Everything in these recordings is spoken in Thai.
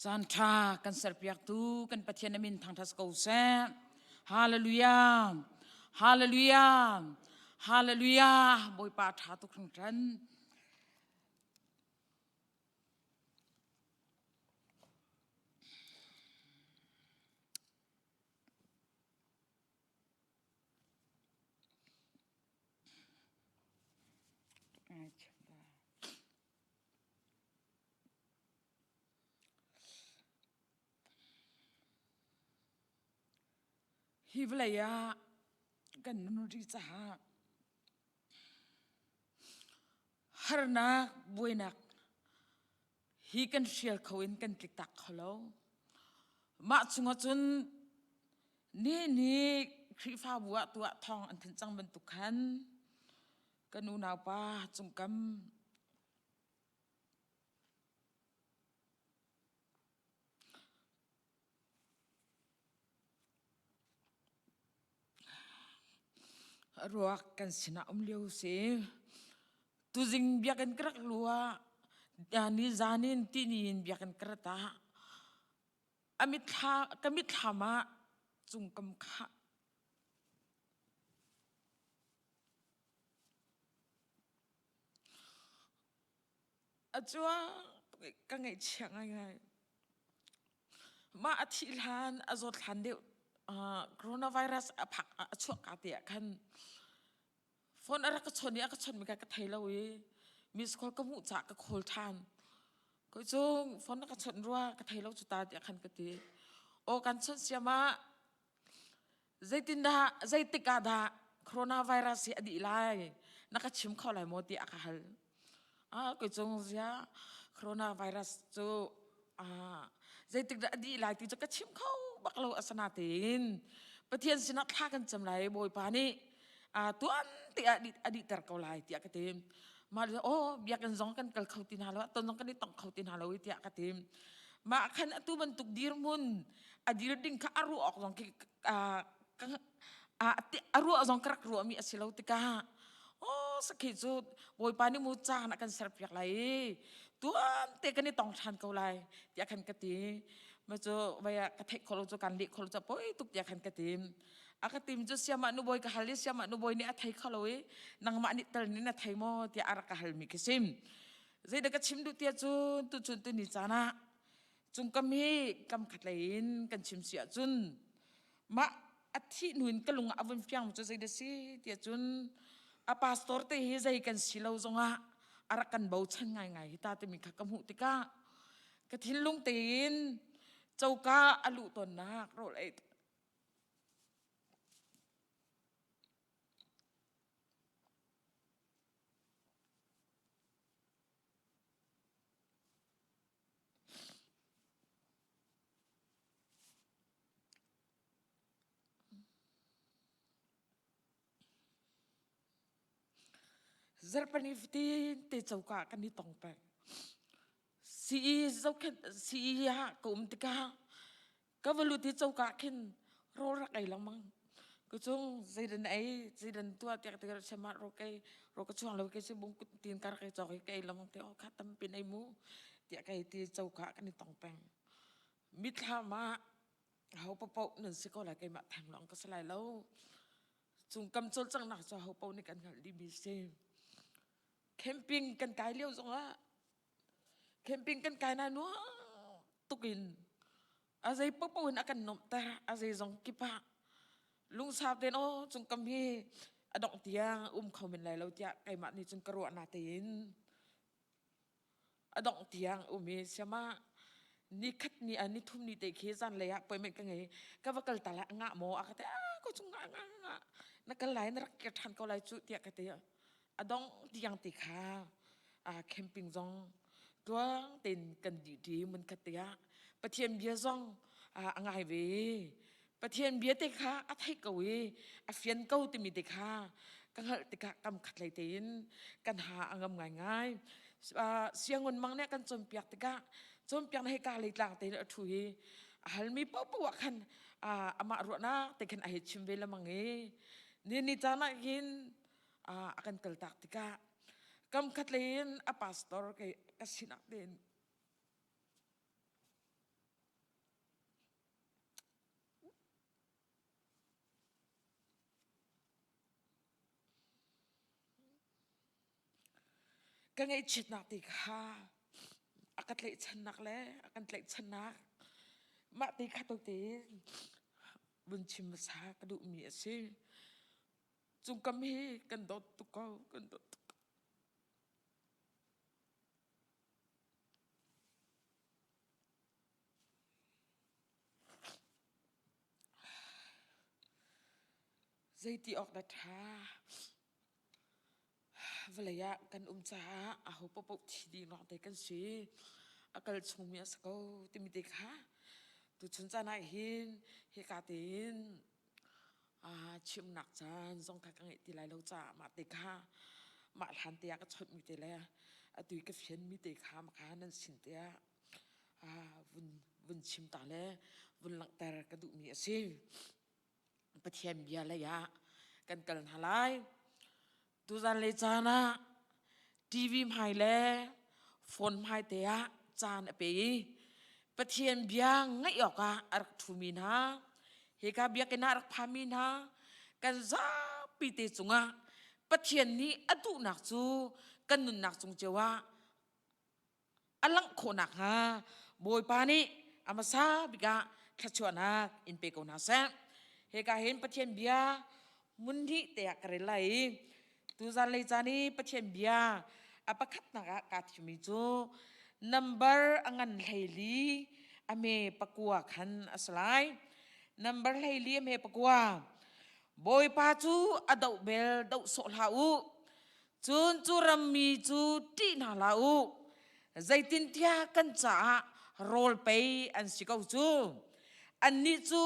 Thawngtha kan serpiak tu kan pathian namin thangthas kau se. Hallelujah. Hallelujah. Hallelujah. Boy pa tha tu khang tran. Hi velaya kan nuri cha harnak buenak hi kan shel khawin kan tiktak khalo ma chunga chun ni khri fa buwa tua thong an thin chang ban tukhan kanu naw pa chungkam ruak kan sina liu se tu jing biakan krak lua ni zanin tinin biakan krata amit tha kamit thama chungkam kha achua ka ngai chiang ngai ma athilhan azot hande coronavirus aphak achua ka te khan phone ara ka chhoni aka chhon mi ka thailawi miss call ka mu cha ka khol than ko chung phone ka chhon ruwa ka thailaw chu ta te khan ka ti o kan chon siama zaitinda zaitika da coronavirus adi lai naka chim kholai moti aka hal ko chung zia coronavirus chu zaitik da adi lai ti chu ka chim kho baklo asana tin pathian sina tha kan cham lai boy pa ni tuan ti adi ter kau lai ti akatim ma biak kan zong kan kal khautin halo ton zong kan tong khautin halo ti akatim ma khan atu ban tuk dir mun adir ding ka aru ok zong ki aru zong krak ru mi asilau ti ka sakhi chu boy pa ni mu cha na kan ser piak lai tuan te kan tong than kau lai ti akhan ka ti ma chu baya ka thek kholo chu kan li kholo cha poi tuk ti akhan ka tim akatim ju siama nu boy ka halis siama nu boy ni athai khalowe nang ma ni tel ni na thai mo ti ara ka hal mi kisim zai da ka chim du tia chun tu chun tu ni chana chung kam hi kam khatlein kan chim sia chun ma athi nuin kalung avun fyang chu zai da si tia chun a pastor te hi zai kan silo zonga ara kan bau chan ngai ngai ta te mi kha kam hu ti ka ka thin lung tin chauka alu ton na ro lai Zarhpini fitin te chauka kan ni tong pe si zau khen si ya kum tika ka valu ti chauka khen ro ra kai lamang ku chung zaidan ai zaidan tua tek tek sema ro ka chuang lo ke se bung tin kar kai chok kai lamang te o khatam pin ai mu ti kai ti chauka kan ni tong pe mi thama hau pa pau nan se ko la kai ma thang long ka salai lo chung kam chol chang na cho hau pau ni kan ngal di mi se camping kan kai liu zonga camping kan kai na no tukin azai popo na kan nom ta azai zong kipa lung sap den o chung kam hi adok tiang khomin lai lo tia kai ma ni chung karu na tin adok tiang mi sama ni khat ni ani thum ni te khe jan le ya poi me ka ngai ka vakal tala nga mo akate ko chung nga na kal lai na rak ke than ko lai chu tia ka te adong tiang ti kha camping zong tuang tin kan di mun khatia pathian bia zong angai ve pathian bia te kha athai ko we afian ko ti mi te kha ka hal ti ka kam khat lai tin kan ha angam ngai ngai siangun mang ne kan chom piak ti ka chom piak na he ka le tlang te thu hi hal mi po po khan ama ro na te khan a he chim ve la mang e ni chana hin akan kaltak tika kam khatlein a pastor ke kasinak din กันไงชิดนักติค่ะอากันเลยชนักแล้วอากันเลยชนักมาติค่ะตัวตีบุญชิมสากระดูมีสิจุงกำฮีกันดดตุกเอากันดดใจตีออกดัดท่าเวลายะกันจ้าอาหูปปทีดีนอแต่กันสิอากาศชงมีสกาวติมิเตค่ะตุชนจานาหินเฮกาตินชิมหนักจานทรงกังเอติไลเราจ่ามาเตค่ะมาทันเตียก็ชดมีเตเลยตุยก็เฟียนมีเตค่ะมาค่ะนั่นสินเตียวุนชิมตาเลยวุนหลังแต่กระดูมีสิปะเทียมเบียเลยะกันกันหาไลตุจันเลจานะทีวีไม่เล่โฟนไม่เตะจานเปย์ปะเทียนเบียงไงออกอะรักทูมินะเฮกาเบียกันรักพามินะกันซาปีเตจุงะปะเทียนนี้อดุนักจูกันนุนนักจงเจวะอลังโคนักฮะบอยปานีอามาซาบิกะทัชวนักอินเปโกนาเซเฮกาเห็นปะเทียนเบียมุนที่เตะกระไรตุจันเลยจานี่ปะเทียนเบียapa khat naga kathimi chu number angan leili ame pakua khan aslai number leili ame pakua boy pa chu adau bel dau so lau chun chu rammi chu ti na lau zaitin tia kan cha rol pe an sikau chu anni chu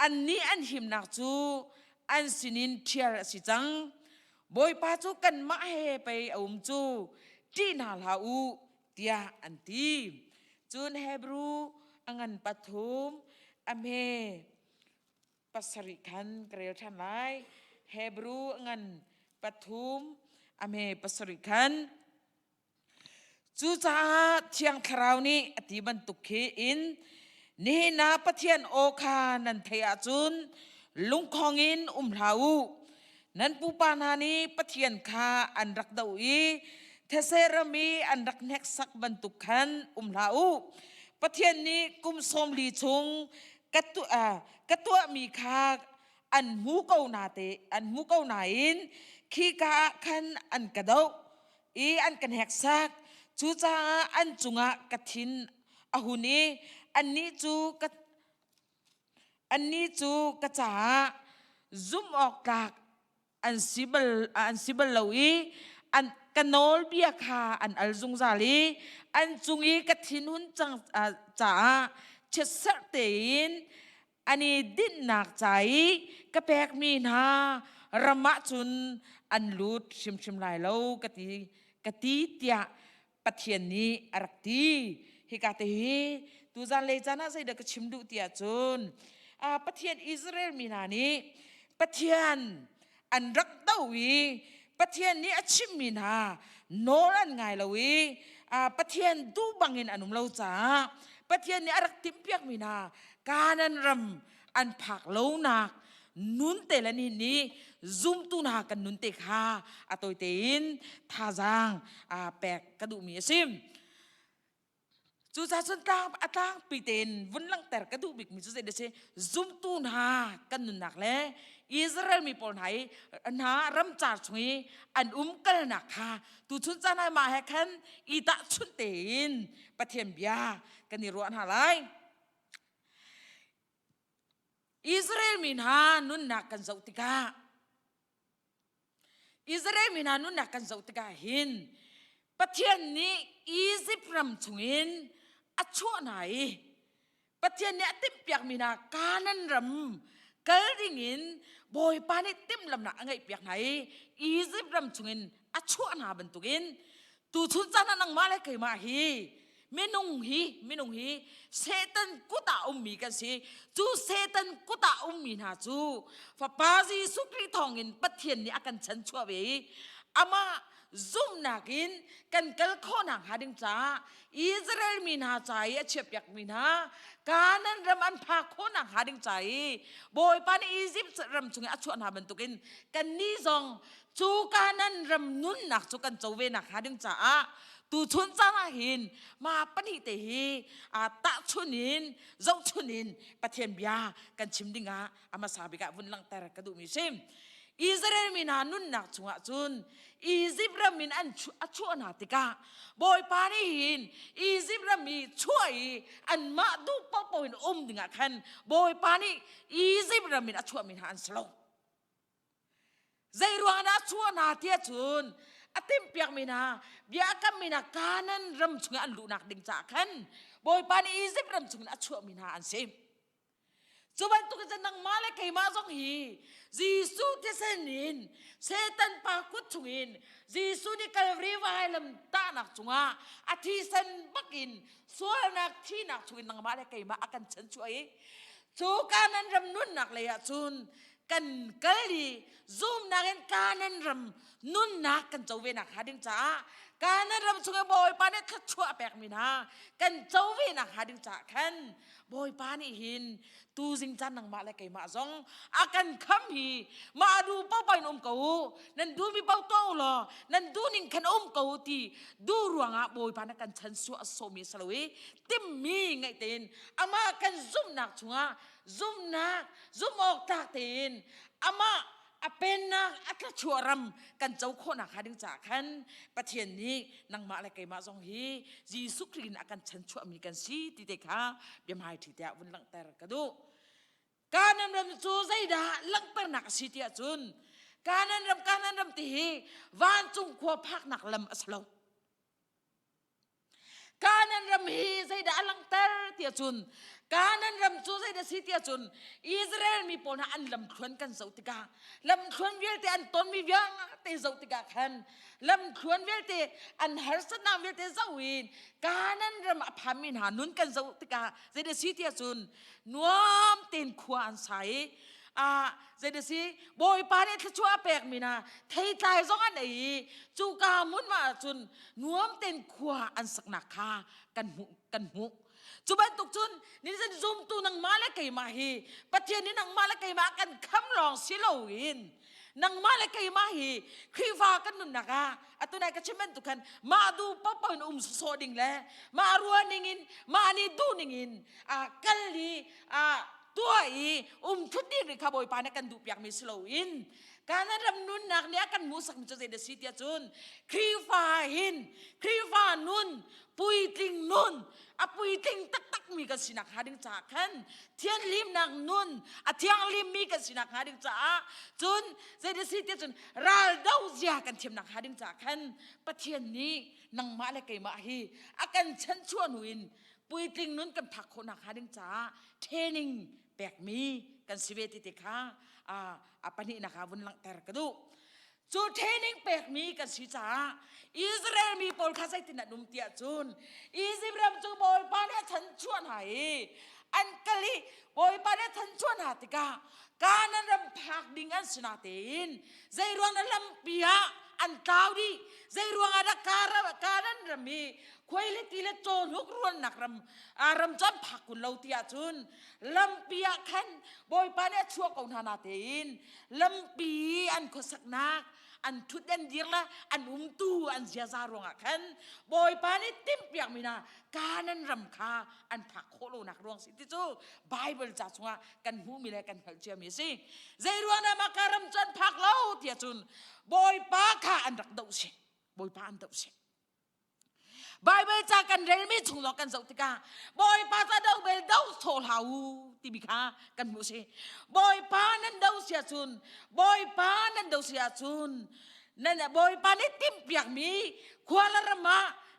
anni an him nak chu an sinin thiar si chang boy pa chu kan ma he pe chu ti na la u tia an ti chun hebru angan pathum ame pasari khan krel than lai hebru angan pathum ame pasari khan chu cha thiang tharau ni ati ban tukhe in ni na pathian o kha nan thaya chun lungkhongin lauนั้นปูปานานีปะเทียนคาอันรักดาวีเทเซรามีอันรักเน็กสักบรรทุกขันลาวปะเทียนนี้กุมสมลีชงกัตัวมีคาอันมูเกานาเตอันมูเกานาอินขีกาขันอันกระดาอันกันเน็กสักจูจ้าอันจุงะกะทินอหุนีอันนี้จูกะจ้าซุ่มออกกากอันซิบลลาวีอันกันโนลเบียคาอันอัลซุงซาลีอันจุงอีกัทินหุนจังจ่าเชสเตอินอันนี้ดินหนักใจกะแปกมีนาระมะจุนอันลุดชิมลายเล่ากะตีเตียปะเทียนนี้อรักตีฮิกาเตฮีตูจันเลจานะใส่เด็กชิมดูเตียจุนปะเทียนอิสราเอลมีนานี้ปะเทียนอันรักดาวีปะเทียนนี้อชิมมีนาโนรันไงลาวีปะเทียนดูบังเงินอนุมเลาจ้าปะเทียนนี้อรักติมเปียกมีนาการันรำอันผักเลานักนุนเตลันนี้ซุ่มตูนากันนุนเตคาตัวเตินทาจางแปกกระดูมีซิมจูจ่าจนตามตั้งปีเต็นวันหลังแต่กระดูบิกมีจูเจเดชซุ่มตูนากันนุนนักเลยอิสราเอลมีปนไหนารำจ่าช่วยอันกันหนักค่ะตูชุนจานายมาแฮกันอีตาชุนเต็นประเทศเบียกันนี่รัวหาไรอิสราเอลมีนานุนนักกันเจ้าติกาอิสราเอลมีนานุนนักกันเจ้าติกาหินประเทศนี้อียิปต์รำช่วยอัดชั่วไหนประเทศนี้ติมเปียกมีนาการนั้นรำกระดิ่งินบอยปานี่ติมลำหนักไงเปียกไหนอียิปต์รำช่วยอัดชั่วหนาบรรทุกินตูชุนจานังมาเลยเคยมาฮีไม่นุ่งฮีเซตันกุตามีกันสิจูเซตันกุตามีนาจูฟ้าปาซีสุกรีทองอินประเทศนี้อากันฉันชั่วเวอามาซุ่มนักอินกันกัลข้อนังหาดิงจ้าอิสราเอลมีนาใจเฉียบยักมีนาการนั้นรำอันพาข้อนังหาดิงใจบอยปานอียิปต์รำจุงอัชวนหาบรรทุกินกันนี่จง จูการนั้นรำนุนหนักจูกันเจ้าเวนักหาดึงจ้าตูชนจ้าหินมาปนิเตหีตะชุนินเจ้าชุนินประเทศเบียกันชิมดิ่งอามาสาบิกะวุ่นลังแต่กระดูมิซิมอิสราเอลมินานุนหนักจุงจุนอียิปต์รามินอันชั่วนาติกาบอยปานีหินอียิปต์รามีช่วยอันมาดูปอปอินดิ่งขันบอยปานีอียิปต์รามินชั่วมินอันสโลใจรวงนะชั่วนาเทียจุนติมเปียกมินาเบียกัมมินาการนั้นรำชุงอันลุนักดิ่งจากขันบอยปานีอียิปต์รำชุงอันชั่วมินาอันเซมจุบันตุกจะนังมาเลกมาซองฮีจีสุเทเซนินเซตันปากุชุงินจีสุนี่กัลรีวายลำตานักจุงอาทิเซนบักินส่วนนักที่นักชุงินนังมาเลกมาอากันฉันช่วยจูการนั้นรำนุนนักเลยจุนกันกัลลีซูมนักกันการนั้นรำนุนนักกันเจ้าเวนักหาดิงจ้าการนั้นรำชุงบอยปานี่ขัดชั่วแปลกมินากันเจ้าเวนักหาดิงจ้าขันบอยปานี่หินตูจิงจันนังมาเลกมาซองอากันคำฮีมาดูเป้าไปนเก่านั่นดูมีเป้าโตหรอนั่นดูนิ่งขันเก่าที่ดูรวงบอยปานักกันฉันสัวสมีสลวยติมมีไงเต็นอามากันซุ่มนักชุงซุ่มนักซุ่มออกตากเต็นอามาเป็นนักอัตชัวรำกันเจ้าคนนักหาดึงจากขันประเทศนี้นังมาเลกมาซองฮีจีสุครินอากันฉันชัวมีกันซีติเตค่ะเบียมหายทีเดียววันหลังแต่กระดูการนั้นรำจูใจดาลังเปินักสิทธิจุนการนั้นรำตีวันจุงขวบพักนักลำอัสโลการนั้นรำฮีใจดาลังเตอร์เตียจุนการนั้นรำจูใจดาสิทธิจุนอิสราเอลมีปนอันลำควนกันเสาติกาลำควนเวลเตอันต้นมีเวียงเตเสาติกาขันลำควนเวลเตอันเฮร์สนาเวลเตเสาวินการนั้นรำพามินหานุนกันเสาติกาใจดาสิทธิจุนนัวมเต็นขวานใสใจเดสิบอยปานี่ชั่วแปลกมีนะไทยใจซองอันไหนจูกามุนมาจุนนัวมเต็นขวาอันสักนักคากันหูจุบันตุกจุนนี่จะซุ่มตูนังมาและไก่มาฮีประเทศนี้นังมาและไก่มากันคำลองสิโลวินนังมาและไก่มาฮีครีฟ้ากันนุนนักอะตัวนายก็ชิมันตุกันมาดูป๊อปเป็นโซดิ่งแลมารัวนิ่งินมานี่ดูนิ่งินกัลลีตัวชุดนี้หรือขบอยปานกันดูอยากมีสโลวินการนั้นรำนุนนักเนี้ยกันมูสักมิจะเจดสิทธิ์จุนครีฟ้าหินครีฟ้านุนปุยติงนุนปุยติงตักมีกันสินักหาดึงจากขันเทียนลิมนักนุนเทียงลิมมีกันสินักหาดึงจากจุนเจดสิทธิ์จุนราลดาวเซียกันเทียมนักหาดึงจากขันประเทศนี้นังมาเลกมาฮีอากันฉันชวนวินปุยติงนุนกันผักคนนักหาดึงจากเทนิงแปลกมีกันสิเวติติค่ะปนินะคะวันหลังแต่กระดูจูเทนิงแปลกมีกันสิจ้าอิสราเอลมีปอลคาไซตินัดนุมเตียจุนอิสราเอลจูบอยปาเนี่ยฉันชวนหายอันกะลีบอยปาเนี่ยฉันชวนหาติกาการนั้นรำพักดิ่งอันสนาเตนใจรวงนั้นลำปียอันตาวดีใจรวงอาดักการนั้นรำมีควยลิติเลโจนหุกรวนนักรำจำผักกุนเราเตียจุนลำปียขันบอยปาเนี่ยชั่วกองธนาเตนลำปีอันโคสักนักอันทุดเด่นดีละอันตูอันเสียซารวงขันบอยปานี่ติมเปียกมีนาการนั้นรำคาอันผักโคโลนักรวงสิที่จูไบเบิลจัดสงกันหูมีอะไรกันเขเจียมีสิใจรวงนะมาการรำจันผักเราเตียจุนบอยปาข้าอันรักดาวสิบอยปาอันดาวสิไบเบิลจากกันเรนไม่ชุงหลอกกันเจ้าติกาบอยปาจะดาวเบลดาวโซลาวติบิคากันมุสิบอยปานั้นดาวเสียจุนบอยปานั้นดาวเสียจุนนั่นแหละบอยปานี่ติมเปียกมีควาลาระมา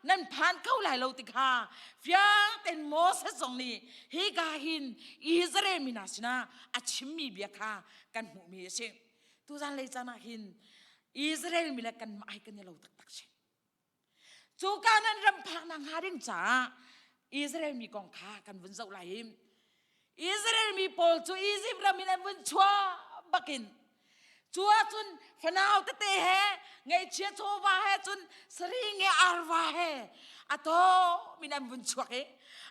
นั่นผ่านเข้าหลายเราติกาฟิยังเต็นโมเสสองนี้ฮิกาหินอิสราเอลมินาสนาอาชิมมีเบียคากันหูมีสิทุจานเลยจานาหินอิสราเอลมิเลกันมาให้กันเนี่ยเราตักสิจูการนั้นรำพักนางหาดิ่งจ้าอิสราเอลมีกองข้ากันวันเสาร์ไหลอิสราเอลมีโปลจูอียิปต์เรามีนันวันชัวบักินชัวจุนฟนาวเตะเฮไงเชียโชวาเฮจุนสรีไงอารวาเฮอะโตมีนันวันชัวเฮ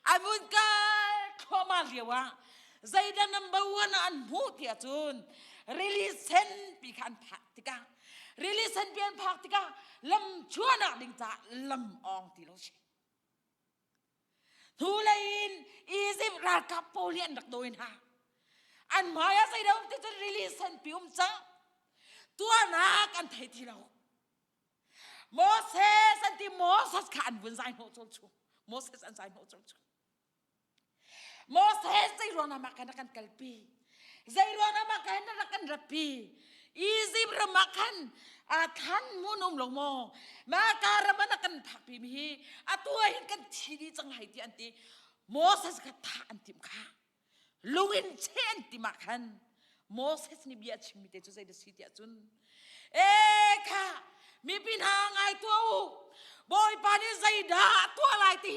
อันวันกันข้อมาเรียวะใจดันนัมเบอร์วันอันมูเตียจุนรีลิเซนปีคันพัติกา release and pian phak tika lam chuana ding cha lam ong ti lo shi thu lain Egypt ra ka polian dak doin ha an maya sai dau ti release and pium cha tua na kan thai ti lo Moses and the Moses kan bun sai ho chol chu Moses an sai ho chol chu Moses sai rona makan kan kalpi zai rona makan kan rapi Egypt ra makan athan munum long mo maka ra kan phak pi mi atua hin kan thidi chang hai ti anti Moses ka tha antim kha lungin chen ti makan Moses ni bia chimi te chu sai de si ti achun kha mi pinang ai tu boy pani zaida tu lai ti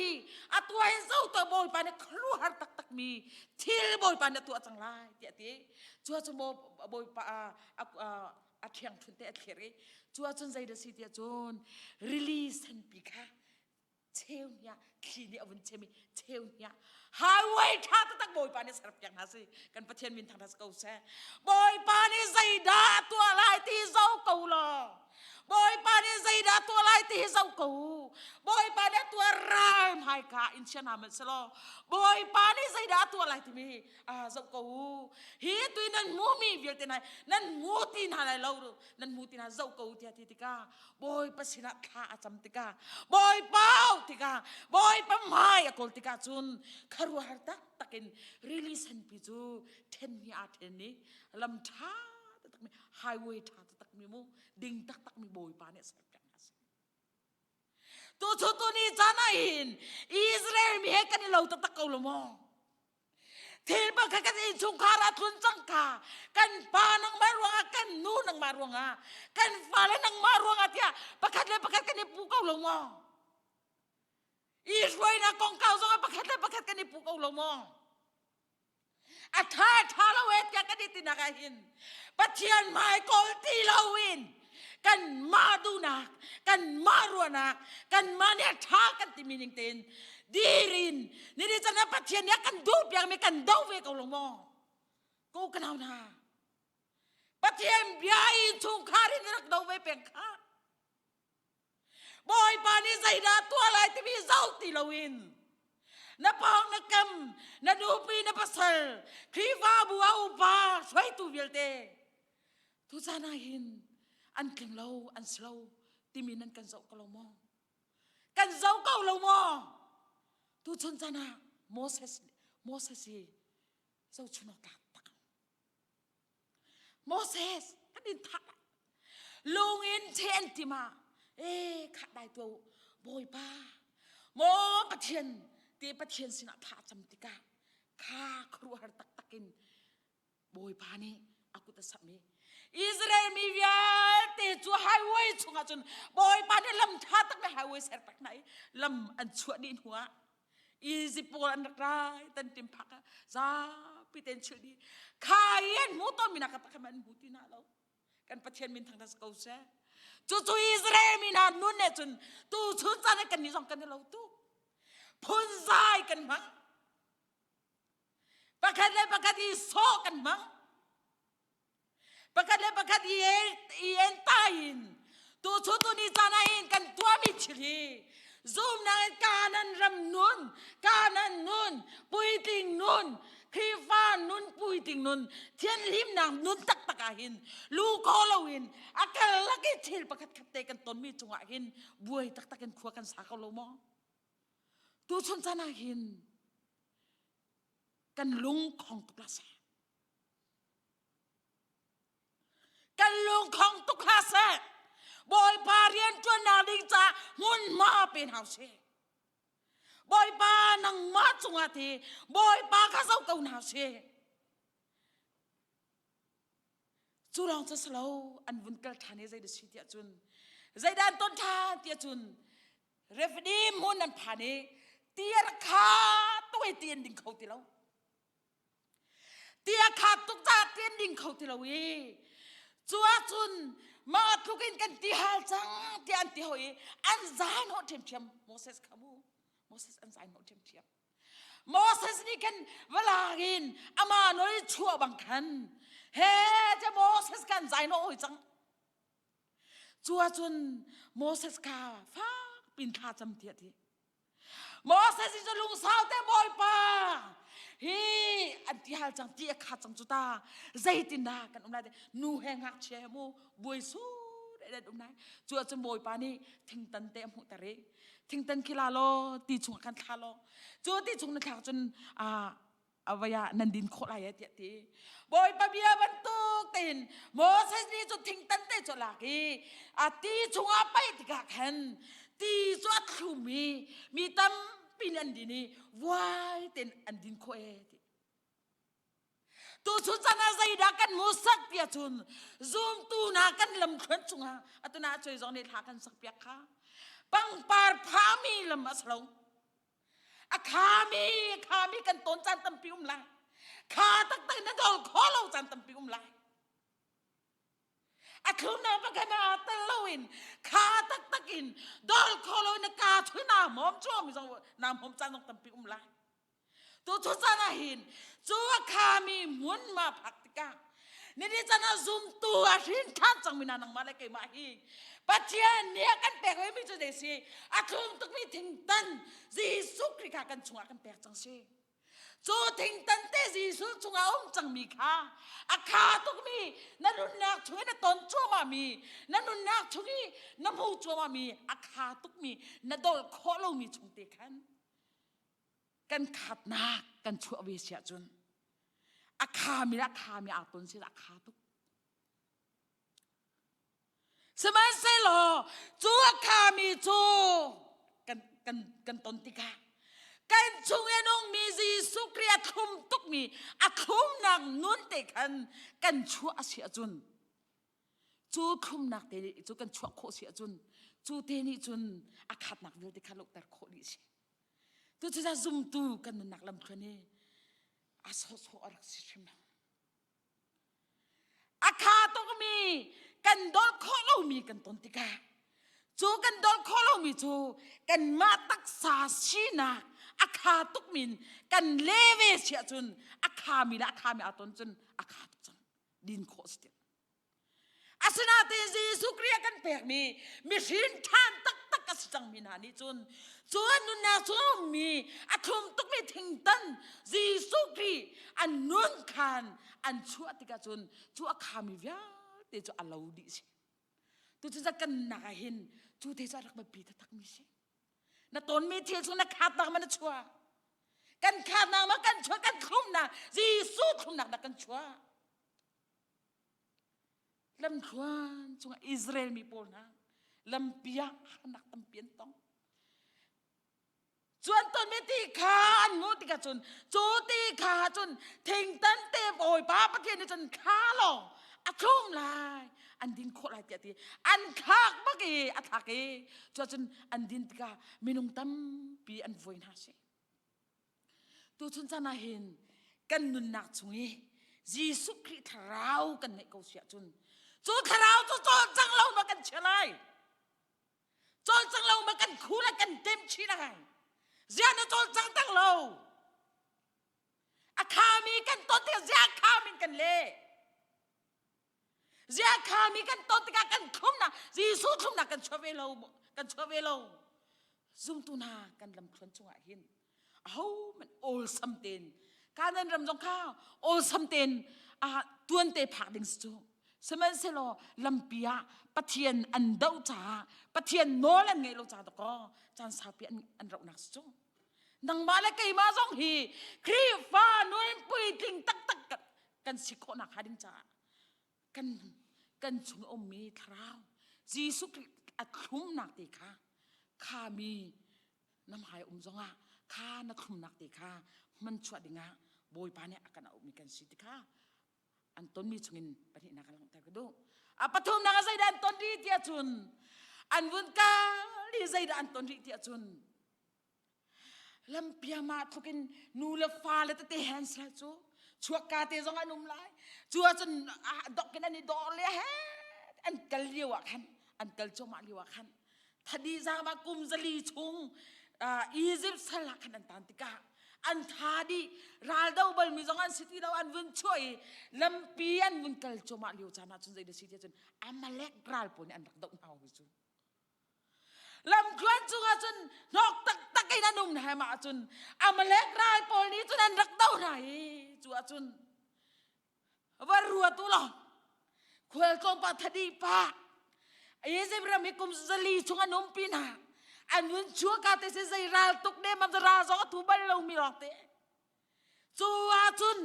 atu ai zau to boy pani khlu har tak tak mi thil boy pani tu achang lai ti ti chu chu mo boy pa a thiang thun te athere chu chun zaida si ti chun release and pika cheu nya khini avun chemi cheu nya highway tha tak boy pani sarap yang hasi kan pathian min thang das kau se boy pani zaida tu lai ti zau kau lo boy pani zaida tu lai ti zau kau boy pani tu ram hai ka in chen ha selo boy pani zaida tu lai ti mi zau kau hi tu nan mu mi vil te nai nan mu tin ha lai lo nan mu tin ha zau kau ti ti ka boy pasina kha acham ti ka boy pau ti ka boy pa mai akol ti ka chun kharu har tak takin release and pi chu ten mi a ten ni lam tha tak mi highway tha tak mi mu ding tak tak mi boy pa ne sa kan as tu chu tu ni jana in Israel mi he kan lo tak tak ko lo mo thil ba ka kan in chung khara thun chang ka kan pa nang marwanga kan nu nang marwanga kan fale nang marwanga tia pakat le pakat kan ni pu ko lo mo Israel na kong kau zonga pakat kan ni pu ko lo mo atha tha lo wet ka kan ni tinakahin pathian mai kol ti lo win kan maduna kan marwana kan mane tha kan ti meaning ten dirin ni ri chana pathian ya kan du piang me kan dau ve ko lo mo ko kan au na pathian biai chung khari ni rak dau ve peng kha boy pani zaida tua lai ti bi zau ti lo win na pang na kam na dupi na pasal khiva bua upa swai tu vilte tu sana hin an kling lo an slow ti minan kan zau ko lo mo kan zau ko lo mo tu chun sana Moses hi zau chuno ta Moses kan in tha lungin chen ti ma kha dai tu boy pa mo pathian ti pathian sina tha cham ti ka kha khru har tak takin boy pa ni aku ta sami Israel mi via te chu highway chunga chun boy pa ni lam tha tak na highway ser tak nai lam an chua din huwa Egypt pol an rai tan tim phaka za piten chudi khaien mu to mina ka takman buti na lo kan pathian min thang das kau se chu Israel mi na nun ne chun tu chun cha ne kan ni jong kan lo tu phun zai kan mang pakat I so kan mang pakat I entain tu chu tu ni cha na in kan tua mi chili zoom na kanan ram nun puiting nun khiva nun puiting nun thian lim nang nun tak takahin lu kolowin akal lagi thil pakat khatte kan ton mi chunga hin buai tak takin khua kan sa ko lo mo tu chon chana hin kan lung khong tu klasa kan lung khong tu klasa boy parian chuan na ding cha mun ma pen house boy pa nang ma chunga thi boy pa kha sau kau na se churang cha slow an bun kal thane zai de siti chun zai dan ton tha ti chun refdi mun an phane tiar kha toi tien ding khau ti lo tia kha tuk cha tien ding khau ti lo wi chua chun ma thukin kan ti hal chang ti an ti hoi an zain ho them thiam Moses khamu Moses an zain ho them thiam Moses ni kan walagin ama noi chua bang khan he cha Moses kan zain ho hoi chang จัวจุนโมเสสกาฟ้าปินทาจำเทียทีโมเสสจะลุงสาวแต่บอยป่าฮีอันที่ฮัลจังที่ขาดจังจุตาใจตินดากันอุ้มได้นูแหงหักเชมูบวยสู้ได้อุ้มได้จัวจุนบอยป่านี่ทิ้งตันเตมหุตเรทิ้งตันคิลาโลตีชุงกันทาโลจัวตีชุงนักจนอวัยนันดินโคลายเตียทีบอยป่าเบียบรรทุกตินโมเสสนี่จุดทิ้งตันเตจุลากีตีชุงอาไปติกาขันตีจวดคุมีตั้มปีนันดินีวายเต็นอันดินโคเอติตัวชุนจานาใจดักกันมุสักเปียชุนซูมตูนากันลำควันจุงฮะอัตุนาช่วยจองในทากันสักเปียกค่ะปังปาร์พามีลำมาสลงขามีกันต้นจันตั้มปิวมลายขาตั้งนั่นก็ขอเราจันตั้มปิวมลายคืนนั้นเป็นการตะลุยขาตักอินดอลคอลอยนักการช่วยน้ำหอมจ้วมีสองน้ำหอมจานต้องตั้มปีลายตัวทุจานาหินจัวขามีมุนมาพักติกานี่ดิจานาซุ่มตัวหินท่านจังมีนานังมาเลยกี่มาฮีปัจเจียนเนี่ยกันแปลกไว้ไม่จุดเดซีคืนตุกมีทิ้งตันจีสุกริกากันชัวกันแปลกจังซีจูทิ้งตันเตจีสุจงเอาจังมีค่าขาตุกมีนั่นนุ่นนักช่วยนั่นตอนจัวมามีนั่นนุ่นนักช่วยนั่นผู้จัวมามีขาตุกมีนั่นโดนโคลมีชงเตขันกันขัดนักกันชัวเวเสียจนขามีอาตนเสียขาตุกสมัยเซโลจัวขามีจูกันตนติกากันชงเอนงมีจีสุกเรียคุมตุกมีคุมนักนุ่นเตกันชัวเสียจุนจูคุมนักเตนิจูกันชัวโคเสียจุนจูเตนิจุนขัดนักวิลติขัดลูกแต่โคดิเสียตัวจะซุ่มตูกันนักลำคณีโซอรักสิชิมนะขาตุกมีกันโดนโคโลมีกันตนติกาจูกันโดนโคโลมีจูกันมาตักษาชีนาขาตุกมินกันเลเวเสียจุนขามีอาตนจุนขาตุกจังดินโคสติสนาเตจีสุกเรียกันแปลกมีสินทานตักกสจังมีนานิจุนจวนนุนาจวนมีคุมตุกมีทิ้งตันจีสุกรีอันนุนคานอันชัวติกาจุนชัวขามีวิาเตจูอัลลาดิสิตัวจะกันนาเห็นจูเตจะรักแบบปีทักมีสินาตนมีเทียนสุนัขขาดนักมันชัวกันขาดนักมากันชัวกันคลุมนักจีสุคลุมนักกันชัวลำควันจงอิสราเอลมีปนนะลำเปียนักตั้มเปียนต้องจวนตนไม่ตีขางูติกาจนจูตีขาจนทิ้งตันเตบโอยป้าประเทศนี้จนขาหลงชุ่มลายอันดินโคลายเตียตีอันคักบักเอทักเอจนอันดินติกามีนุ่งตั้มปีอันฟอยนาเชตัวชนจานาเห็นกันนุนนักชงเอจีสุคริทราวกันในเกาเสียจนจูทราวจูโจจังเรามากันเชลัยโจจังเรามากันคู่และกันเต็มชีได้เจ้าเนี่ยโจจังตั้งเราขามีกันต้นเดียวเจ้าขามีกันเล่เจ้าขามีกันต้นเดียวกันทุ่มนะจีสุทุ่มนะกันชัวเวโลซุ่มตุนากันลำควนจงอาหินมันโอลซัมเตนการนั้นรำจงข้าวโอลซัมเตนตัวนเตะผักดิ่งสุสมัยเซโลลำปียปะเทียนอันดาวจ่าปะเทียนโนลันไงเราจ่าตะก็จานสาปีอันเราหนักสุนังมาเลกัยมาจงฮีครีฟ้านุ่นปุยทิ้งตักกันสิโคนักหาดิ่งจ่ากันชงอมมีทราวจีสุกอัดคุ้มหนักตีข้ามีน้ำหายจงข้านักคุ้มหนักตีข้ามันชวดดิ่งบอยปาเนี่ยอาการมีกันสิติข้าอันต้นมีชงินปฏินักลังแต่ก็ดูปฐุมนักใจดันต้นดีเทียจุนอันวุนกาดีใจดันต้นดีเทียจุนลำเปียมาทุกินนูเลฟ้าเลตเตแฮนส์ละจูชัวกาเตจงอันนุ่มไลชัวจนดอกกันนี่ดอกเลยฮะอันกัลเลียวขันอันกัลจมาเลียวขันทัดีจามากุมจลีชุงอียิปต์สลักขันอันตันติกา อันทาดีราลดาวบอลมีจงอันสิทธิดาวอันวุ่นช่วยลำปีอันวุ่นกัลจมาเลียวจานาจนใจเดสิทธิจนอามาเล็กราลปนอันรักดาวเอาจุนลำควันจุงจนนกตักไอ้นั่นนุ่มแหมาจนอามาเล็กราลปนนี้จนอันรักดาวไหนจุจนว่ารัวตุลอขวลกองปัทดีปะไอ้เจ้าเราไม่กุมสลีจุงอันนุ่มปีนาอันวุ่นชัวกาเตเสใจราลตุกเดมันจะราจอทุบัลเรามีหรอกเตจูอาจุน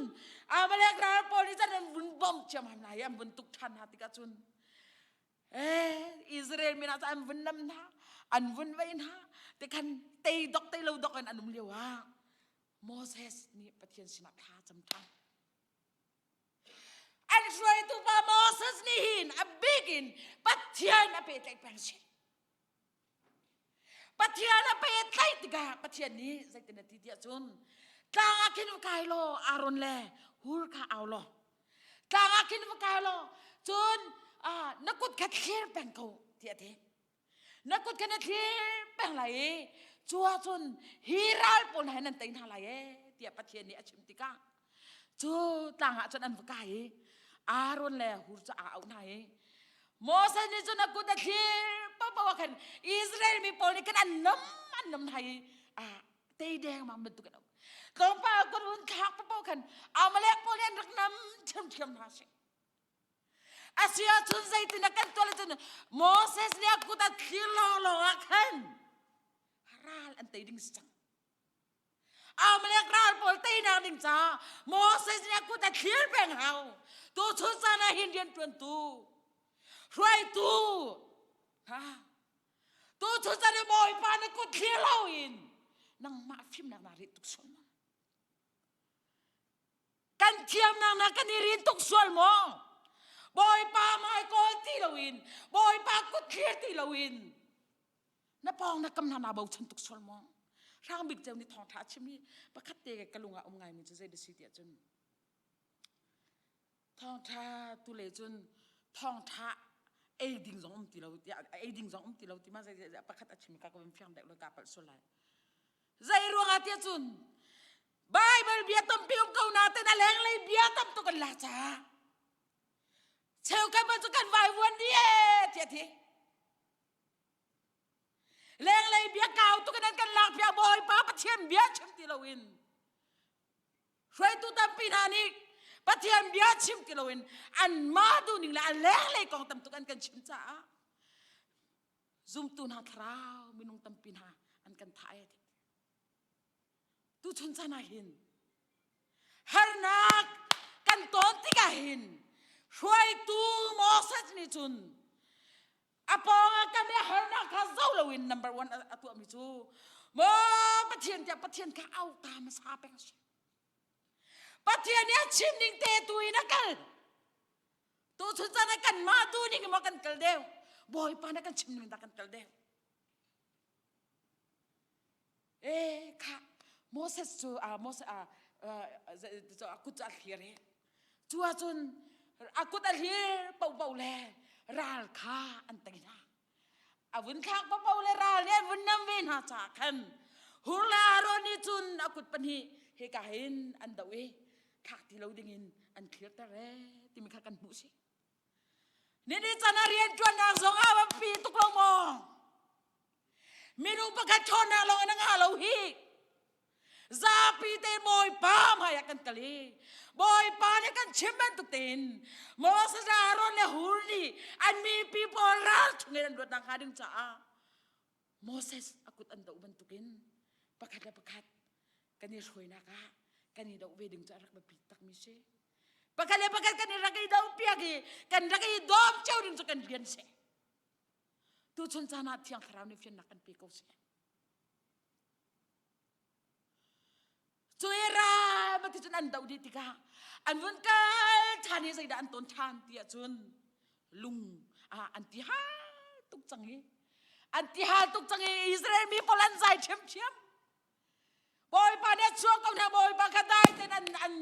อามาเล็กราปอนิจันวุ่นบอมเชื่อมันไหนอันวุ่นตุกทันหาติกาจุนอิสราเอลมีนาจะอันวุ่นน้ำนะอันวุ่นไว้นะแต่คันเตยดอกเตยเราดอกอันนุ่มเลียวว่าโมเสสนี่ปะเทียนสินาทาจำทันอันช่วยตัวป้าโมเสสนี่หินอับบิกินปะเทียนอับเปตไลแปงชิปะเทียนอับเปตไลติกาปะเทียนนี้ใจตินาทีเดียจุนกลางอาคินวกายโลอารอนแลฮูร์ข้าเอาโลกลางอาคินวกายโลจุนนักกุดขัดเขียนแปงเขาเทียทีนักกุดขัดเขียนแปงไหลจัวจุนฮีรัลปนให้นันเต็งทาไหลเทียปะเทียนนี้อาชิมติกาจูต่างจนอันวกายอารอนแลฮูร์จะเอาไหนโมเสสนี่จุนนักกุดขัดป้าบอกว่ากันอิสราเอลมีปนนี่กันอันน้ำไทยเตยแดงมาเป็นตุกันกองป้าก็รุนทักป้ากันอามาเล็กพวกนี้รักน้ำเชื่อมหาสิอาเซียทุนใจตินักกันตัวเลยจนโมเสสเนี่ยกูตัดขี้ล้อกันราลอันเตยดิ่งจังอามาเล็กราลพอเตยนางดิ่งจ้าโมเสสเนี่ยกูตัดขี้แบ่งเฮาตัวทุนใจน่ะหินเดียนตวนตูช่วยตูตัวทุนใจเนี่ยบอยป้าเนี่ยกูขี้ล้ออินนังมาฟิมนังนาริตุกส่วนมกันเทียมนังนากันนิรินตุกส่วนมบอยป้าไม่ก็ตีลวินบอยป้าก็เทียตีลวินนับปองนักกำนันอาบ่าวฉันตุกส่วนมร่างบิ๊กเจ้านี่ทองท้าชิมนี่ประคัตเตะกันลุงอาไงมีจะใจเดสิเดียจนทองท้าตุเลจนทองท้าดิ่งสองตีเราดิ่งสองตีเราที่มาใจประคัตอาชิมก็เป็นเพียงเด็กเรากาปัลสุไลใจรัวงาเตียจุนไบเบิลเบียตัมพิวเกานาเตน่าแรงเลยเบียตัมตุกันลาจ้าเชลกันมาจุกันไว้วันเดียเทียทีแรงเลยเบียเก่าตุกันนั้นกันลาเบียบอยป้าปะเทียนเบียชิมติลวินช่วยตุตัมปีนานิกปะเทียนเบียชิมติลวินอันมาดูนิ่งละแรงเลยกองตัมตุกันกันชิมจ้าซุ่มตุนหาทราวมินุงตัมปีนาอันกันท้ายtu chun sana hin har nak kan ton tika hin shwai tu moses ni chun apong ka me har nak ka zau lawin number 1 atu ami chu mo pathian ka au ta ma sa peng pathian ya chim ning te tui na kal tu chun sana kan ma tu ning mo kan kal deu boy pa na kan chim ning ta kan kal deu kaโมเสสจูโมเสสจูอากุตอัลฮีร์จูอาจุนอากุตอัลฮีร์เป่าเล่ราลคาอันตินาอาวุนข้างเป่าเล่ราลเนี่ยวุนน้ำเวนหาจากขันฮูลาโรนิจุนอากุตปนีเฮกาเห็นอันดาเวข้าที่เราได้ยินอันเคลียร์แต่แรกที่มีข้ากันมุสินี่ดิฉันเรียนจวนนางสงอาวันปีตุกลงมองมีรูปการชนนางลงนางอาเราฮีZarhpini boy pa maya kan kali boy pa ne kan chimman tutin Moses Aaron le hurni and me people ral ngin dot nang hading cha Moses akut anda uban tukin pakat kani shoi na ka kani daw weding cha rak bapitak mi se pakat kani rakai daw piagi kan rakai dom chaw ding kan bian se tu chon cha na thiang kharaw ni fian nakan pe ko se Tuira mati chun an daw di tika an vun kal chani sai da an ton chan tia chun lung an ti ha tuk changi Israel mi polan sai chem boy pa ne chuak ko na boy pa ka dai ten an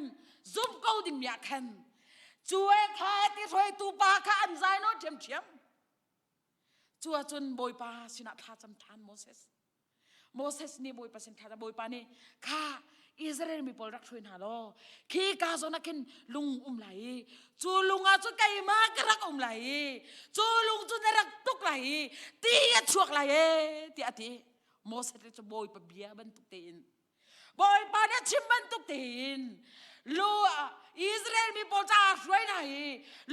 zoom ko ding ya khan chue kha ti thoi tu pa kha an zai no chua chun boy pa sina tha cham than โมเสสนี่บอยปัสสินทาบอยปานี่ข้าอิสราเอลมีพลรักช่วยหาโลขี้กาโซนักขินลุงไหลจูลุงอาจุไก่มากรักไหลจูลุงจุนรักตุกไหลตีชวกไหลตีอาทิโมเสสจะบอยปะเบียบันตุกเตีนบอยปานี่ชิมบันตุกเตีนลูอิสราเอลมีพลจ่าช่วยไหน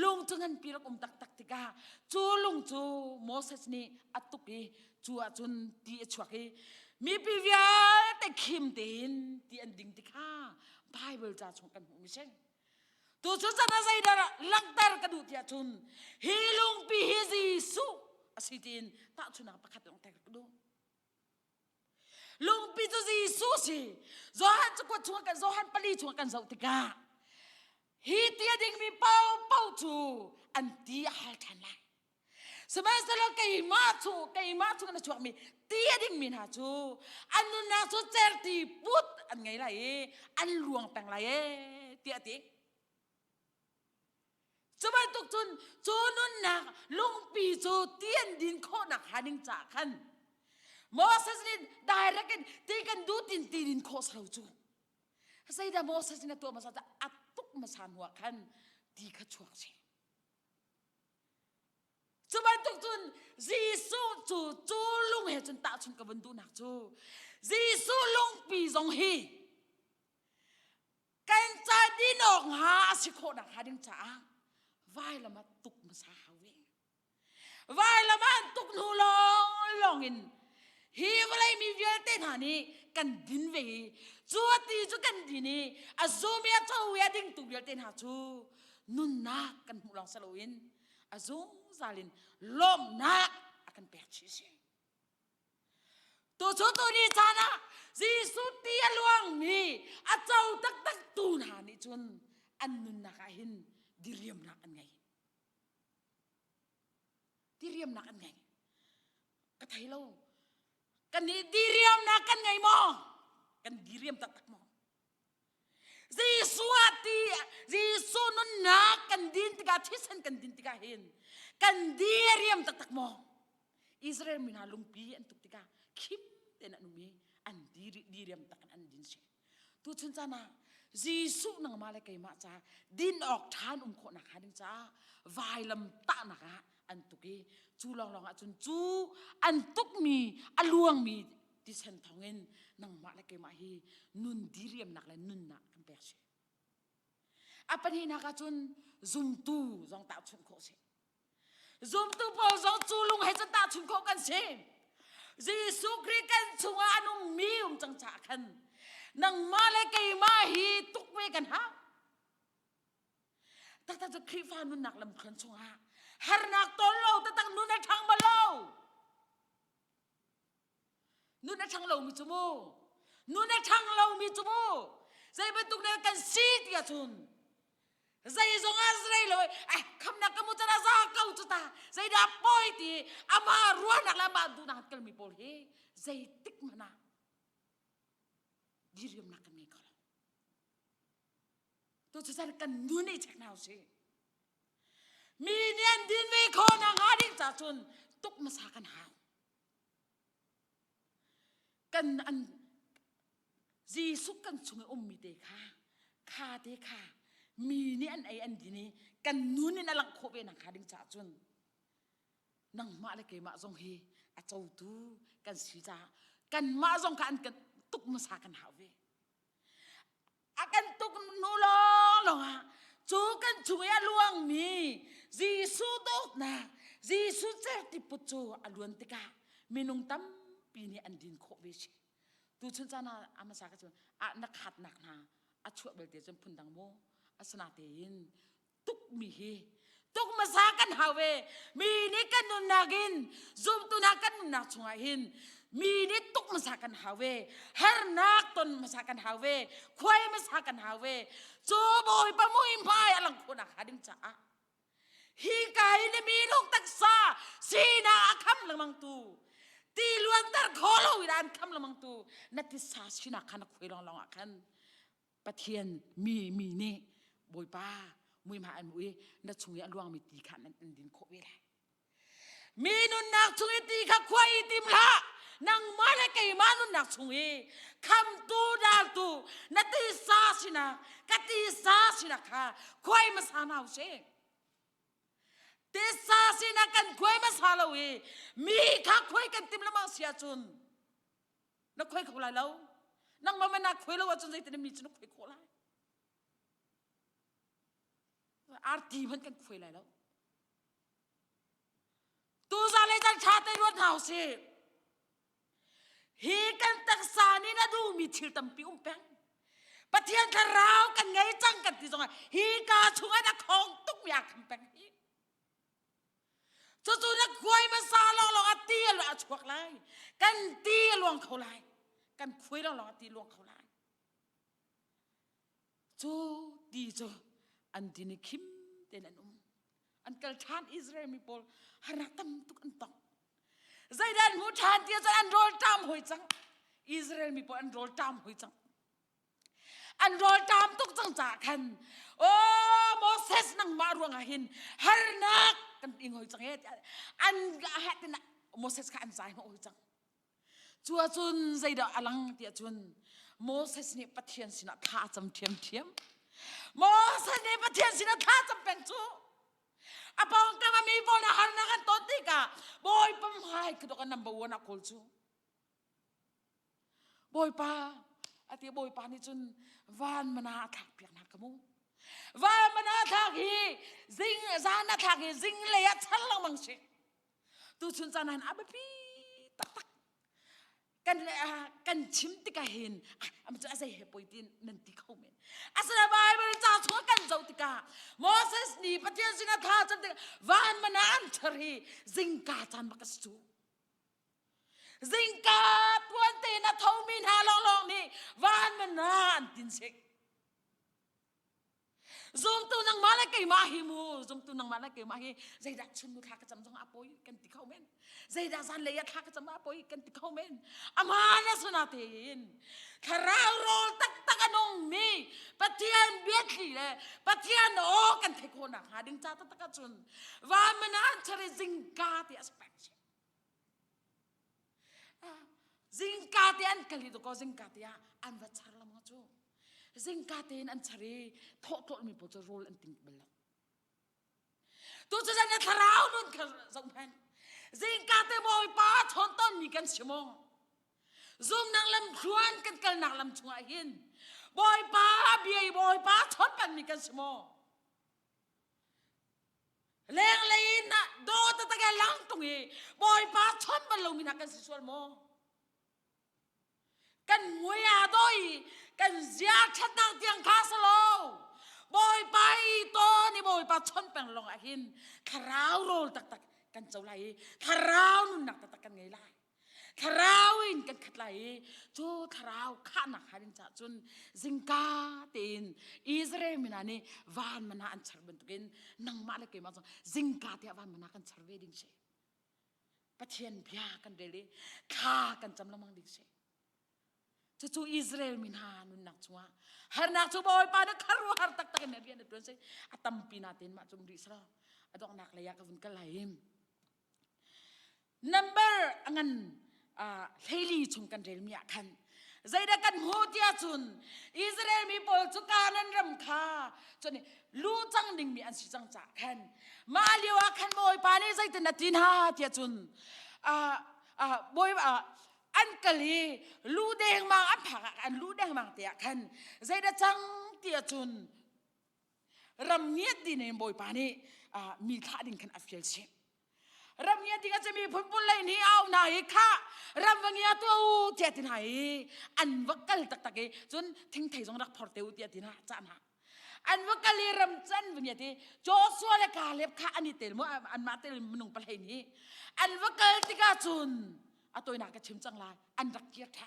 ลุงจุงันปีรักตักติกาจูลุงจูโมเสสนี่อัตุกีจูอาจุนตีชวกมีพิวาแต่คิมเดินที่อันดิ่งที่ข้าไบเบิลจะชงกันหูมิเช่ตัวชุดจะน่าใจดาระลักดาร์กระดูที่อาจุนฮิลุงปีฮิซิสุอาศิดินตาชุนอาประคัดลงแต่กระดูลุงปีจุซิสุสิโซฮันจะกวดชงกันโซฮันปลีชงกันเจ้าติกาฮิที่อันดิ่งมีเป้าจูอันที่ฮัลทันไลสมัยสละไก่มาชูกันช่วงมีตีดิ่งมีนาชูอันนู้นนาชูเจอตีพุทอันไงล่ะอันหลวงแปลงล่ะตีดิ่งสมัยตุกจุนจูนุนนักลุงปีจูเตียนดินโคนักหาดิ่งจากขันโมเสสนี่ได้รักกันตีกันดูตินตีดินโคสเราจูใส่ดาโมเสสนี่ตัวมาสัตว์อัดตุกมาสานหัวขันตีขัดช่วงเชสมัยตุกจุนจีซูจูลุงเฮจนตาชุนกับวันดูนักจูจีซูลุงปีจงฮีกันจะดินออกหาสิโคนักหาดิ่งจ้าวายละมาตุกมาสาหาเววายละมาตุกนูลองอินฮีวะเลยมีเวลเต้นหานี่กันดินเวจูตีจูกันดินี่อาซูมีอาจูเวดิ่งตุกเวลเต้นหาจูนุนนักกันหูลองสโลอินอาซูSalin lom nak akan percisi. Tu contoh ni sana, Yesus dia luang ni, atau tak tunan ni cun anun nakahin diriam nakan ngay. Diriam nakan ngay. Katay lo, kan diriam nakan ngay mo, kan diriam tak mo. Yesus nun nakan din tiga tisan kan din tiga hin. Kan diriam tak mo Israel minalung pi antuk tika kim tena numi an diriam takan an din si tu chun sana Jisu nang malai ma cha din ok than ko nak hading cha vai lam ta naka antuki chu long chun chu antuk mi aluang mi ti sen thongen nang malai ma hi nun diriam nak la nun nak kan persi apa ni naka chun zum tu zong ta chun ko se Zoom tu po zong tulung hay sa ta chun ko kan sim. Jisu kri kan chunga anong mium chang chakan. Nang malay kay mahi tukwe kan ha. Tata to kri fa nun nak lam kan chunga. Har nak tolo tatang nun na chang malaw. Nun na chang law mi chumo. Nun na chang law mi chumo. Zay batuk na kan sit ya chun. Zay zong Israel loy kam na kamu tara za kau tuta zay da poi ti ama ruan nak lama du na kal mi pol he zay tik mana diriam nak kan kala to sa kan nuni chak naw si mi nian din we ko na ngading cha chun tuk masakan ha kan an Jisu kan chunga mi te kha te khaมีนี่อันไออันดีนี่กันนู้นนี่นั่งโคเวนังคาดิ่งจ่าจุนนังมาเลยเกมาจงเฮอาเจ้าตูกันสีจ่ากันมาจงกันกันตุกมาสากันหาเวอากันตุกนูลองอ่ะจูกันช่วยลวงมีจีสุตุกนะจีสุเจติปุจูอลวนติกามีนงตั้มปีนี้อันดินโคเวชิตูชุนจานาอามาสากันจุนอานักขัดนักนาอาช่วยเบลเตจนพุ่นดังโมasnatin tuk mihi tuk masakan hawe mini kan nunagin zum tunakan munachungahin mini tuk masakan hawe hernak ton masakan hawe khoi masakan hawe joboy pamuim pai alang kunak hading cha hi kai ni minung taksa sina akham lamang tu ti luan tar kholo wiran kham lamang tu nati sa sina khanak khoilong long akan pathian mi ni bồi pa mui ma an mui na chungi aluang mi ti khan an din kho we la mi nun nak chungi ti kha khwai tim la nang ma la kai ma nun nak nak sungi kam tu dal tu nati sa sina kati sa sina kha khoi masana use te sa sina kan khoi masala we mi kha khoi kan tim lamang sia chun na khoi kholai lo nang mama na khoi lo wa chun zai te mi chun khoi kholai arti ban kan khoi lai lo tu za le jang chate ruat hau se hi kan tak sani na du mi thil tam pi peng pathian tharau kan ngai chang kan ti zonga hi ka chunga na khong tuk ya kham peng hi chu na khoi ma sa lo lo ati lo a chuak lai kan ti luang khau lai kan khoi lo lo ati luang khau lai chu ti chu an ti ni khim ten an an kal than Israel mi pol haratam tuk an tong zaidan mu than tia zan an rol tam hoi chang Israel mi pol an rol tam hoi chang an rol tam tuk chang cha khan o Moses nang ma ruang a hin harnak kan ing hoi chang he an ha tin Moses ka an sai hoi chang chua chun zaida alang tia chun Moses ni pathian sina tha cham thiam thiam Moses ni pathian sina tha cham peng chu apong ka mi bo na har na kan toti ka boy pam hai ka kan number 1 akol chu boy pa ati boy pa ni chun van mana thak piak na kamu van mana thak hi zing zan na thak hi zing le ya chal lang mang se tu chun chanan abapi tak tak kan chim ti ka hin am cha sai he poitin nan ti khau men asana bible cha chu kan zo ti ka Moses ni pathian sina tha chan ti van manan thari zingka chan bakas chu zingka tuan te na thau min ha long long ni van manan tin sek zoom tu nang mala kai ma hi mu zoom tu nang mala kai ma hi zai da chun nu kha ka cham jong apoi kan ti khau men zai da san le ya kha ka cham apoi kan ti khau men amana suna tin kharau rol tak tak anong mi pathian biet li le pathian o kan the ko na ha ding cha ta ta ka chun wa manan chari zingka ti aspect zingka ti an kali to ko zingka ti an va char lam chu zingka ten an chari tho mi po role an ting bel tu cha na tharau nun ka zong han zingka te boy pa thon ton mi kan simong zoom nang lam chuan kan kal nak lam chunga hin boy pa bi boy pa thon kan mi kan simo leng lein na do ta ta ga lang tungi boy pa thon ban lo mi na kan sisual mo kan muya doi kan zia chat nang tiang kha salo boy pai to ni boy pa thon pang long a hin tharau rol tak tak kan chau lai tharau nun nak tak kan ngai lai tharau in kan khat lai chu tharau kha na harin cha chun zingka tin Israel minani van mana an char ben tukin nang ma le ke ma zingka te van mana kan char we ding se pathian bia kan dele kha kan cham lamang ding se chu Israel min ha nun nak chua har nak chu boy pa na kharu har tak tak ne rian tun se atam pinatin ma chum ri sra adok nak la ya ka vun ka laim number angan Haili chung kan rel mi akhan zaida kan hotia chun Israel mi pol chu kanan ram kha choni lu chang ding mi an si chang cha khan ma liwa khan boy pa ni zaita na tin ha tia chun boy an kali lu deng mang an phak an lu deng mang tia khan zaida chang tia chun ram ngiat din en boy pa ni mi kha ding kan afel se ram ngiat ding a mi phun pun lai ni au na hi kha ram wangia tu tia tin hai an wakal tak tak e chun thing thai jong rak phor teu tia tin ha cha na an wakal ram chan wangia ti Joshua le ka lep kha ani tel mo an ma tel munung pal hai ni an wakal ti ka chun atoi na ka chim chang la an rak kia tha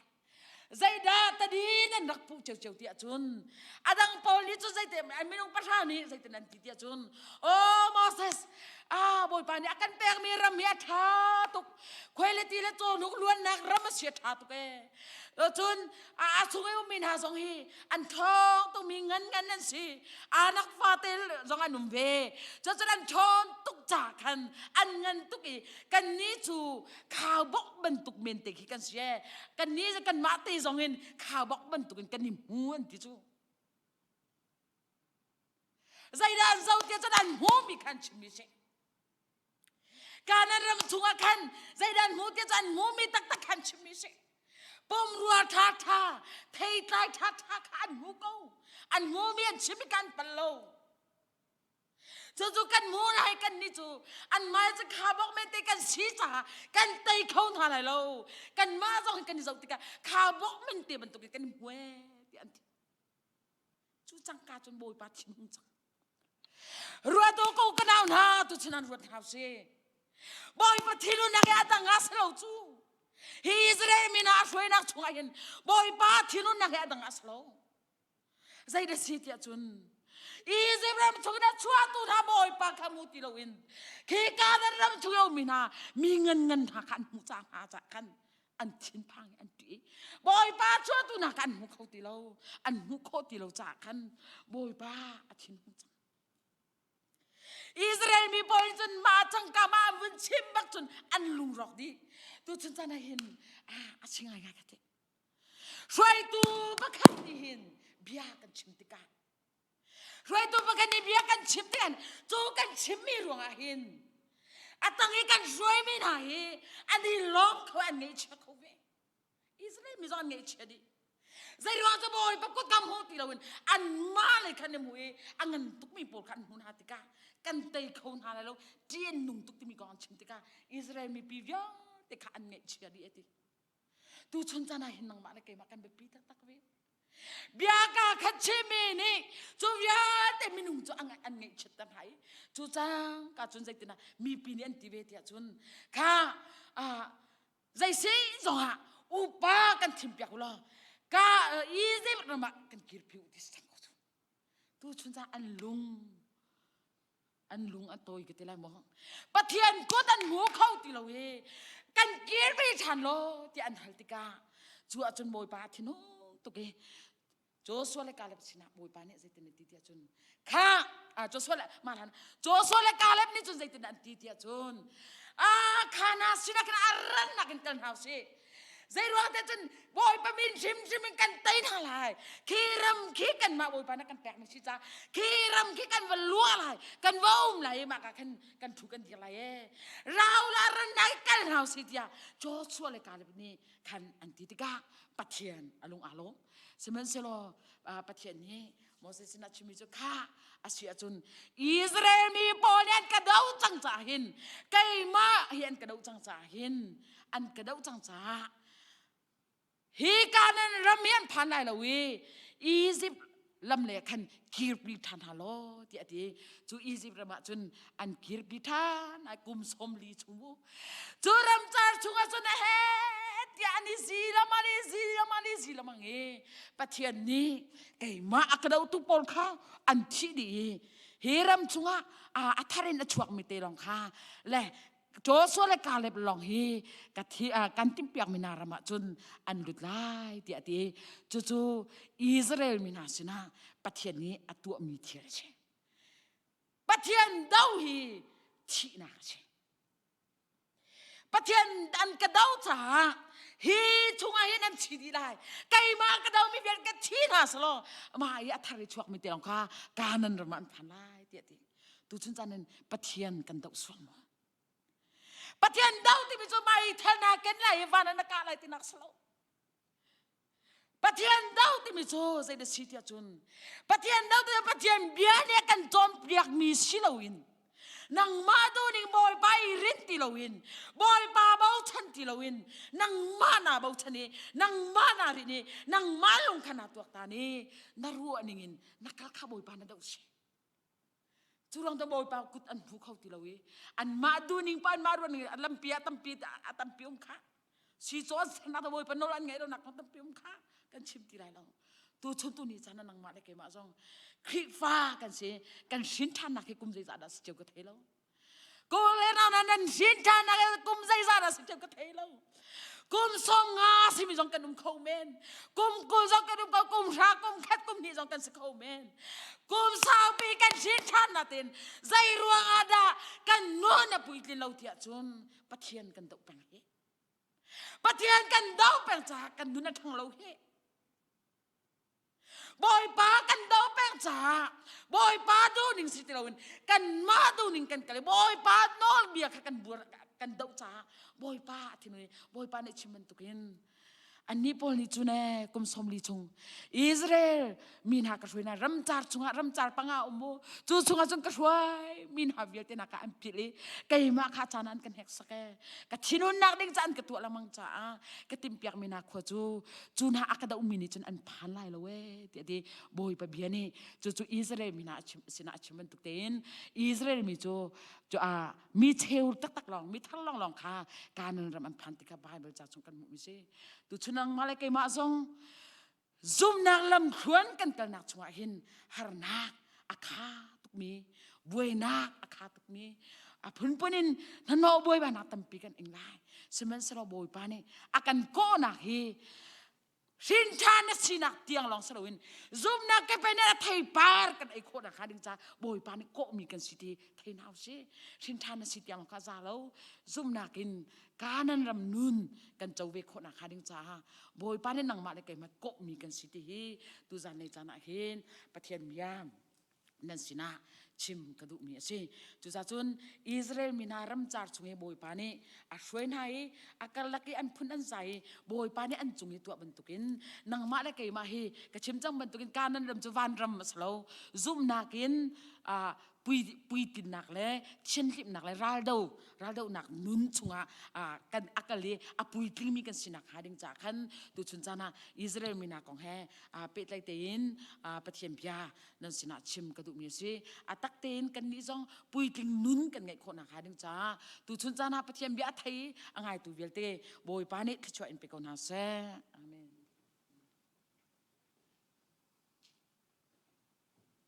zaida tadin an rak pu cheu cheu tia chun adang pol ni chu zaite an minung patha ni zaite nan ti tia chun o Moses บอยปานี่กันแปลงมีรำมีอาทาตุกควยเลตีเลโจนุกล้วนนักรำมาเสียทาตุกจนสุงไอ้มีนาสงฮีอันทองต้องมีเงินนั่นสินักฟาเตลสงอันนุ่มเวจนอันทองตุกจากกันอันเงินตุกอีกันนี้จูข่าวบอกบรรทุกเมนติกกันเสียกันนี้จะกันมาตีสงเงินข่าวบอกบรรทุกกันนี่ม้วนที่จูใจด้านเจ้าเตี้ยจะด้านหัวมีคันชิมิเชการนั้นรำทุกขันใจด้านหัวเตี้ยจะด้านหัวมีตักคันชิมิเชปมรัวท่าเทยตายท่าขันหัวกูอันหัวมีอันชิมิกันปลโลจู่กันหัวไรกันนี่จู่อันมาจะข่าวบอกไม่ตีกันชีจ่ากันตีเขาท่าไรโลกันมาจะกันนี่เจ้าตีกันข่าวบอกมันตีบรรทุกกันหัวที่อันจู่จังกาจนโบยปาชิมจังรัวตัวกูก็ดาวนาตัวฉันรัวท้าวเสียบอยปะทิลุนักยาตังอาสโลจูฮิอิสราเอลมีนาช่วยนักชงอายินบอยปะทิลุนักยาตังอาสโลใจเดสิทยาจุนอิสราเอลชงนักชัวตัวท่าบอยปะขมุติโลวินขี้การนั้นรำช่วยมีนามีเงินหากันหูจางหาจากกันอันชินพังอันตีบอยปะชัวตัวนักกันหูเขาติโลอันหูเขาติโลจากกันบอยปะอันชินหูจางอิสราเอลมีบอยจนมาจังกามาวินชิมบักจนอันลุงรอกดีตัวฉันจะได้เห็นชิงไงกันเถอะช่วยตัวบักขันดีเห็นเบียกันชิมติกาช่วยตัวบักขันดีเบียกันชิมติกันจูกันชิมมีรวงเห็นตั้งอีกันช่วยไม่ได้อันนี้ล้อมเขาอันนี้เชื่อเขาเวอิสราเอลมีจอนนี้เชื่อดีใจร้อนจะบอยปะก็กำหัวตีเราเองอันมาเลยคันในมวยอันเงินตุกมีปวดคันหุ่นหาติกากันเตะเขาหาอะไรแล้วเจียนนุ่งตุกที่มีก่อนชิมติกาอิสราเอลมีปีเดียวแต่ข้าอันเงี้ยเชียดีเอติตูชนจานาเห็นนางมาเลยเกมากันแบบปีตักเวเบียกาขัดชิมีนี่จูเบียแต่มีนุ่งจูอันเงี้ยเชิดตันหายจูจังกาจนใจตินะมีปีนี้อันตีเวทีจนข้าใจเสียจงฮะอุปากันทิมเปียกล้อกาอีซิบระมากันกิรพิวที่สังกุตูชนจาอันลุงอันโตยกันทีไรมองปะเทียนก็ดันหัวเข้าตีเราเอกันกิรพิชันโลที่อันฮัลติกาจูอาจนบอยปาทิโนตุเกโจสวเลกาเลปสินะบอยปาเนี่ยใจตินตีที่จนข้าโจสวเลมาทันโจสวเลกาเลปนี่จนใจตินตีที่จนข้านาสินะกันอารันนักกันหาสิใจร้อนแต่จนบอยปะมินชิมกันเต้นอะไรขี้รำขี้กันมาบอยปะนักกันแปลกไม่ใช่จ้าขี้รำขี้กันวันลัวอะไรกันว่าวอะไรมากันถูกกันที่อะไรเราละรันนักกันเราสิจ้าโจชัวเลยการแบบนี้คันอันที่ติกาปะเทียนอารมณ์สมัยเสลปะเทียนนี้โมเสสนัดชิมิจุข้าอาศัยจนอิสราเอลมีปอเนียนกระดูจังจ่าหินไก่มาเห็นกระดูจังจ่าหินอันกระดูจังจ่าฮีการนั้นรำเมียนพันได้ละวีอียิปต์ลำเล็กขันกิรบิทันฮัลโหลที่อดีจูอียิปต์ระมาจนอันกิรบิทันไอกุมสมลีชูจูรำจาร์ชุงจนเฮที่อันนี้ซีละมังปะเทียนนี้ไก่มาอักดาวตุปอลข้าอันที่ดีเฮรำชุงอัฐารินชวกมิเตลองข้าและโจสัวเลกาเลบลองฮีกัดที่กันติมเปียกมินารามาจนอันดุดไล่ที่อดีจู่อิสราเอลมินาสินะปะเทียนนี้อัตัวมีเทียร์เชปะเทียนดาวฮีที่นาเชปะเทียนอันกระดาวจ้าฮีชุงไอ้นั่นชีดีได้ไก่มากระดาวมีเพียงแค่ที่นาสโลมาไอ้อัฐาริชวกมิเตลองข้าการนั้นรามันพันไล่ที่อดีตุชุนจันนั้นปะเทียนกันดาวสวมปะเทียนดาวที่มีจุดหมายธนาเกณฑ์ไหลวานันกาไหลที่นักสโลปะเทียนดาวที่มีจุดใจเดชิตยาจุนปะเทียนดาวที่ปะเทียนเบียเนี่ยกันจอมเปียกมีสิลวินนังมาดูนิงบอยไปรินติลวินบอยปาเบาชันติลวินนังมานาเบาชันนี่นังมานารินี่นังมาลงขนาดตัวตานี่นารัวนิงินนักข้าบอยปานาดาวเชจูรองตะบอยปากุดอันภูเขาติลวิอันมาดูนิงปานมาดูนิงอันลำเปียตัมปีข้าสีโซนนักตะบอยปานโนรันไงเราหนักตัมปีข้ากันชิมติไรเราตัวชนตัวนี้จานังมาได้เกี่ยมาจงคลิฟ้ากันสิกันสินทันนักให้กุมใจจัดสิเจ้าก็เทแล้ว กูเล่นเอานั้นชินชานะกุมใจซานะสิเจ้าก็เทแล้วกุมสองงาสิมีจงกันนุ่มเขาเมนกุมกูจงกันนุ่มเขากุมชากุมแคทกุมนี่จงกันสิเขาเมนกุมสาวปีกันชินชานะตินใจรัวอาดากันนู้นนะปุยตินเราเทียจุนปะเทียนกันดอกแปงเฮปะเทียนกันดอกแปงจากกันนู้นนะทางเราเฮบอยป้ากันดาวแป้งจ่าบอยป้าดูนิ่งสิที่เราเห็นกันมาดูนิ่งกันกันเลยบอยป้านอนเบียร์กันบัวกันดาวจ่าบอยป้าที่นี่บอยป้าในชิมันตุกินอันนี้พอลิจุนเน่กุมสมลิจุงอิสราเอลมีนักกระช่วยนะรำจาร์จุงะรำจาร์ปังอาอมโมจูจุงะจงกระช่วยมีนักเบียร์เตนักอันพิลีกายมาข้าจานันกันเฮกสักกะทินุนนักดิ้งจานกะตัวละมังจ่ากะติมเปียกมีนักขวจูน่าอักดาอุมินิจุนอันพันไล่ละเว้เดี๋ยวดีบอยปะเบียนี่จูอิสราเอลมีนักสินักชิมันตุกเตนอิสราเอลมีจูมีเทวตักลองมีทั้งลองค่ะการนั้นรำอันพันติกาบายเบลจ่าจงกันมุมิเซตุชุนังมาเลกมาซงซุมนักลำชวนกันกันนักชวหินหารนักอาคาตุกมีบวยนักอาคาตุกมีพุ่นปุ่นินนันโนบวยบานักตั้มปีกันเองไล่สมัยสระบวยปานี่อากันโกนักฮีสินชาเนสินักเตียงลองสระวินซุมนักแกไปเนี่ยไทยปาร์กันไอ้โคนักขาดิงจ้าบวยปานี่โกมีกันสิทีไทยนาวสิสินชาเนสิเตียงลองข้าซาแล้วซุมนักกินการนั้นรำนุนกันเจ้าเวโคนักขาดิงจ้าบอยป้าเนี่ยนังมาเลยไก่มาโกมีกันสิทีตูจานในจานะเห็นประเทศมียามนั่นสินะชิมกระดูกมีสิจูจ่าจุนอิสราเอลมีนารำจาร์จุงเอบอยป้านี่ช่วยให้อาการลักอันพุ่นอันใจบอยป้านี่อันจุงตัวบรรทุกินนังมาเลยไก่มาฮีกระชิมจังบรรทุกินการนั้นรำจะวันรำมาสโลซุ่มนักินปุยตินนักเลยเช่นลิบนักเลยรัลโดนักนุนชงกันอักเลยปุยติงมีกันสินักหาดิงจากขันดูชุนจานะอิสราเอลมีนักของแห่เป็ดไลเตนประเทศพิานั่นสินักชิมกระดูกมีสิตักเตนกันนี่จงปุยติงนุนกันไงคนนักหาดิงจาดูชุนจานะประเทศพิาไทยอังไงตูเวลเตบอยปานิที่ช่วยอินไปก่อนหาเสอาเมน